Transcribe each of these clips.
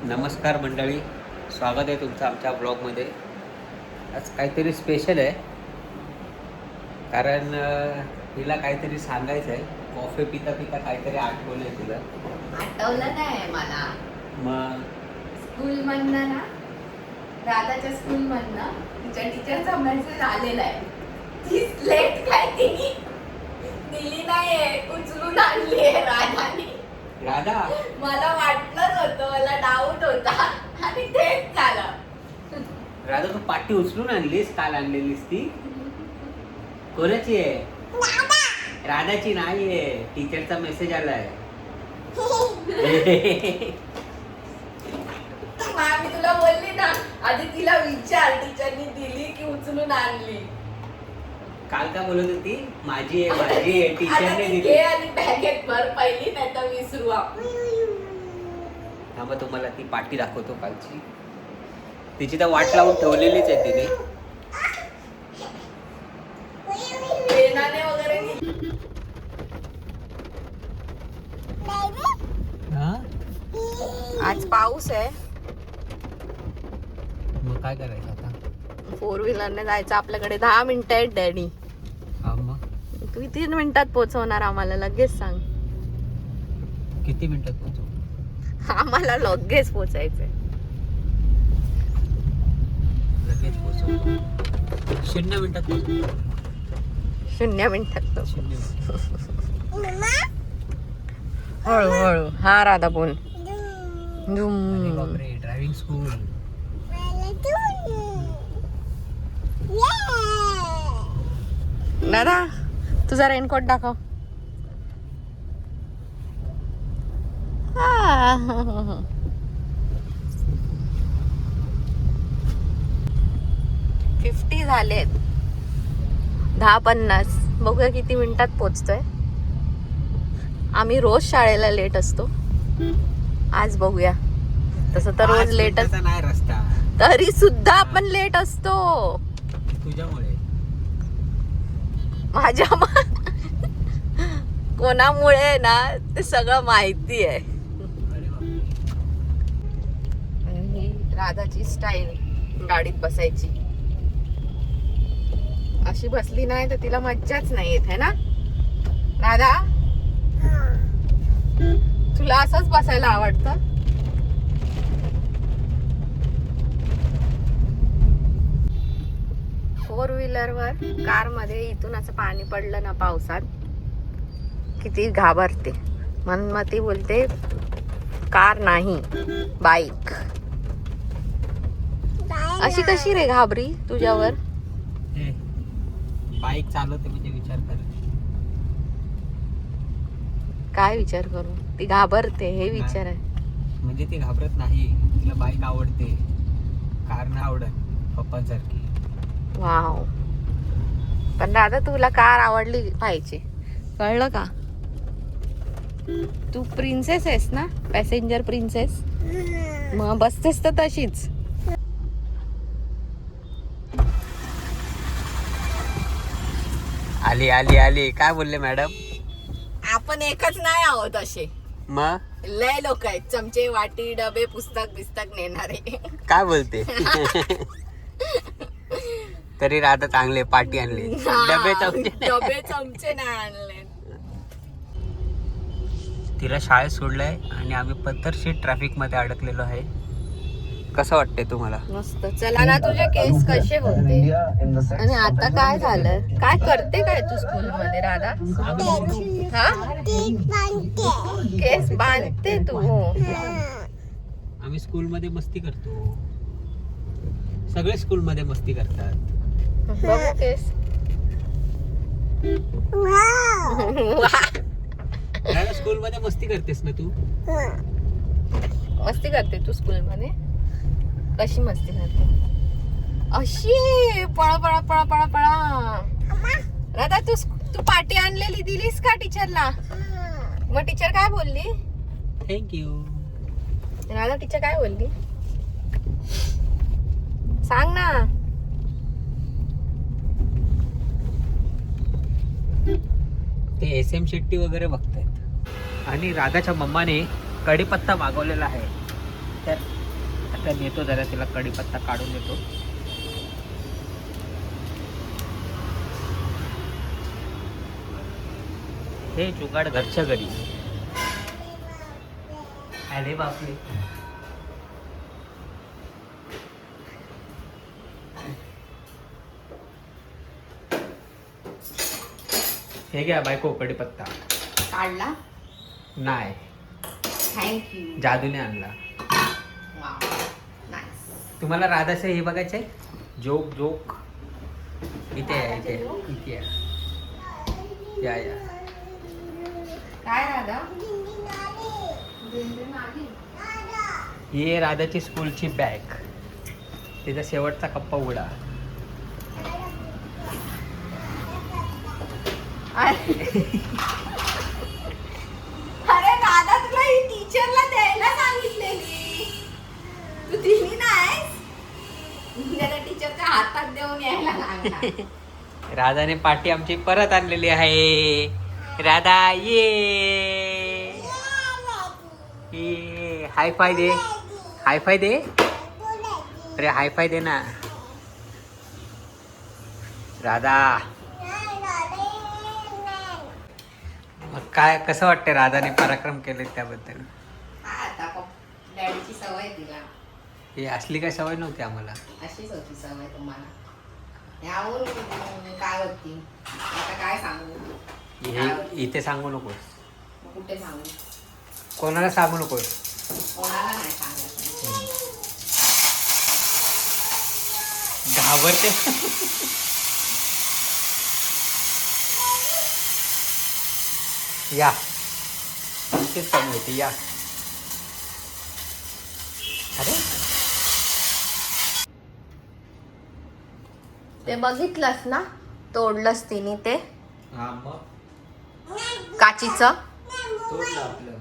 नमस्कार मंडळी, स्वागत आहे तुमचं आमच्या ब्लॉगमध्ये. आज काहीतरी स्पेशल आहे, कारण तिला काहीतरी सांगायचं आहे. कॉफी पिता पिता काहीतरी आठवलं आहे तिला. आठवलं नाही मला. मग स्कूलमधनं ना, राधाच्या स्कूलमधनं तिच्या टीचरचा मेसेज आलेला आहे. ती स्लेट काय तिने दिली नाहीये, उचलून आणली आहे राधाने. राधा, मला वाटलंच होतं, मला डाऊट होता आणि तेच झालं. राधा तू पाटी उचलून आणलीस? काल आणलेलीस ती? कोणाची आहे? राधाची नाही आहे, टीचरचा मेसेज आलाय. मी तुला बोलली ना, आधी तिला विचार टीचरनी दिली की उचलून आणली. काल का बोलत होती? माझी आहे टीचरने दिली. घे आणि बॅगेत भर पहिली, नाही तर विसरू आपण. थांबा, तुम्हाला ती पाटी दाखवतो कालची. तिची तर वाट लावून ठेवलेलीच आहे तिने. पेनाने वगैरे दिली. आज पाऊस आहे, मग काय करायचं आता? 4 व्हीलरने जायचं. आपल्याकडे 10 मिनिटं आहेत डॅडी. हा, मग तू 3 मिनिटात पोहोचवणार आम्हाला, लगेच सांग. किती मिनिटात पोहोचू? आम्हाला लगेच पोचायचंय. लगेच पोहोचू. 0 मिनिटात पोहोचू. 0 मिनिटात. 0 मिनिटात. हळूहळू. हा राधा बोल. अरे बापरे, ड्रायव्हिंग स्कूल. दादा, तुझा रेनकोट दाखव. हा. 50 झालेत. 10:50. बघूया किती मिनिटात पोचतोय. आम्ही रोज शाळेला लेट असतो, आज बघूया. तसं तर रोज लेटच नाही रस्ता, तरी सुद्धा आपण लेट असतो. तुझ्यामुळे. माझ्या कोणामुळे ना, ते सगळं माहिती आहे. अरे बापरे. ही राधाची स्टाईल गाडीत बसायची. अशी बसली नाही तर तिला मज्जाच नाही येत, है ना राधा? तुला असंच बसायला आवडतं? फोर व्हीलरवर, कार मध्ये इथून असं पाणी पडलं ना पावसात, किती घाबरते. म्हणून मग ती बोलते कार नाही, बाईक. अशी कशी रे घाबरी तुझ्यावर? बाईक चालवते म्हणजे विचार कर. काय विचार करू? ती घाबरते, हे विचार आहे. म्हणजे ती घाबरत नाही, तिला बाईक आवडते, कार नाही आवडत पप्पांसारखी. वाव. पण दादा, तुला कार आवडली पाहिजे, कळलं का? तू प्रिन्सेस आहेस ना, पॅसेंजर प्रिन्सेस. मग बसतेस तर तशीच. आली आली आली. काय बोलले मॅडम? आपण एकच नाही आहोत असे, मग लय लोक आहेत. चमचे, वाटी, डबे, पुस्तक बिस्तक नेणारे. काय बोलते? तरी राधा चांगले पाटी आणली, डबे चमचे नाही आणले. तिला शाळेत सोडलंय आणि आम्ही पद्धतशीर ट्रॅफिक मध्ये अडकलेलो आहे. कसं वाटतंय तुम्हाला? मस्त. चला ना, तुझे केस कसे होते आणि आता काय झालं? काय करते काय तू स्कूल मध्ये राधा? हा, केस बांधते तू? आम्ही स्कूल मध्ये मस्ती करतो, सगळे स्कूल मध्ये मस्ती करतात. बघू केस. स्कूल मध्ये मस्ती करतेस ना तू? मस्ती करते तू स्कूल मध्ये? कशी मस्ती करते? अशी पळा पळा पळा पळा पळा. राधा, तू पाटी आणलेली दिलीस का टीचरला? मग टीचर काय बोलली? थँक्यू. राधा, टीचर काय बोलली सांग ना. ते SM शेट्टी वगैरे बघतायत. आणि राधाच्या मम्माने कढीपत्ता मागवलेला आहे. तर आता नेतो जरा तिला कढीपत्ता काढून देतो. हे जुगाड घरच्या घरी. अरे बापरे. हे घ्या बायको कढीपत्ता. काढला नाही, थँक्यू. जादूने आणला. तुम्हाला राधाचं हे बघायचं आहे? जोक जोक इथे आहे, इथे इथे आहे. या या. काय राधा? ही राधाची स्कूलची बॅग. तिचा शेवटचा कप्पा उघडा. अरे राधा, तुला ही टीचरला द्यायला सांगितलेली, तू दिली नाहीस. त्याला टीचरच्या हातात देऊन यायला लागला. राधाने पाटी आमची परत आणलेली आहे. राधा ये ये. हाय फाय दे, हाय फाय दे. अरे हाय फाय दे ना राधा. मग काय कसं वाटतं राधाने पराक्रम केले त्याबद्दल? आता डॅडीची सवय तिला. ही असली काय सवय नव्हती आम्हाला. अशीच होती सवय तुम्हाला. यावरून काय होती आता काय सांगू? हे इथे सांगू नकोस. मग कुठे सांगू? कोणाला सांगू नकोस. कोणाला नाही सांगायचं. घाबरते. या इथेच कमी होती. या. अरे ते बघितलंस ना, तोडलंस तिने ते हा मग काचीचं. तोडलं आपलं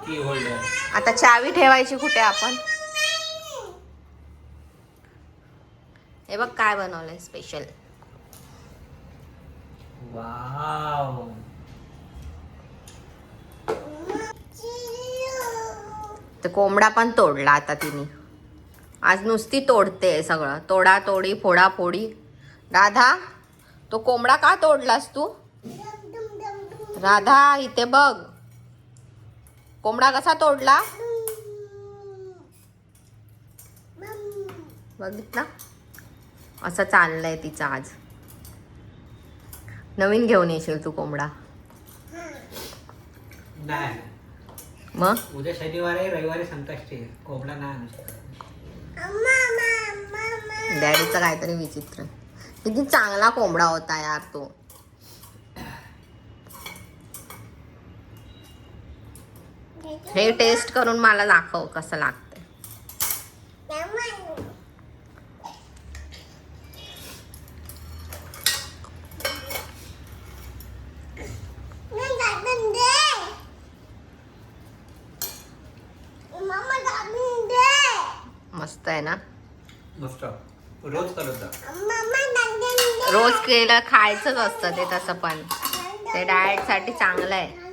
की होल्डर. आता चावी ठेवायची कुठे आपण? हे बघ काय बनवलंय स्पेशल. वाव. तर कोंबडा पण तोडला आता तिने. आज नुसती तोडते सगळं. तोडा तोडी, फोडा फोडी. राधा, तो कोंबडा का तोडलास तू? राधा इथे बघ, कोंबडा कसा तोडला बघितला. असं चाललंय तिचं आज. नवीन घेऊन येशील तू कोंबडा. नाही, मग उद्या शनिवार आहे, रविवारी संकष्टी आहे. कोंबडा नाही आणू शकत. डॅडीचं काहीतरी विचित्र. किती चांगला कोंबडा होता यार तो. हे टेस्ट करून मला दाखव कसं लागतंय. मस्त आहे ना. मस्त. रोज करत जा. रोज केलं खायचंच असतं ते तसं, पण ते डाएट साठी चांगलं आहे.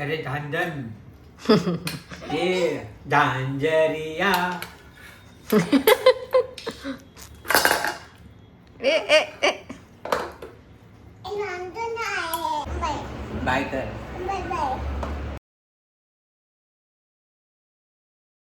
अरे झांझन. ए झांझरिया. ए ए ए बाय कर.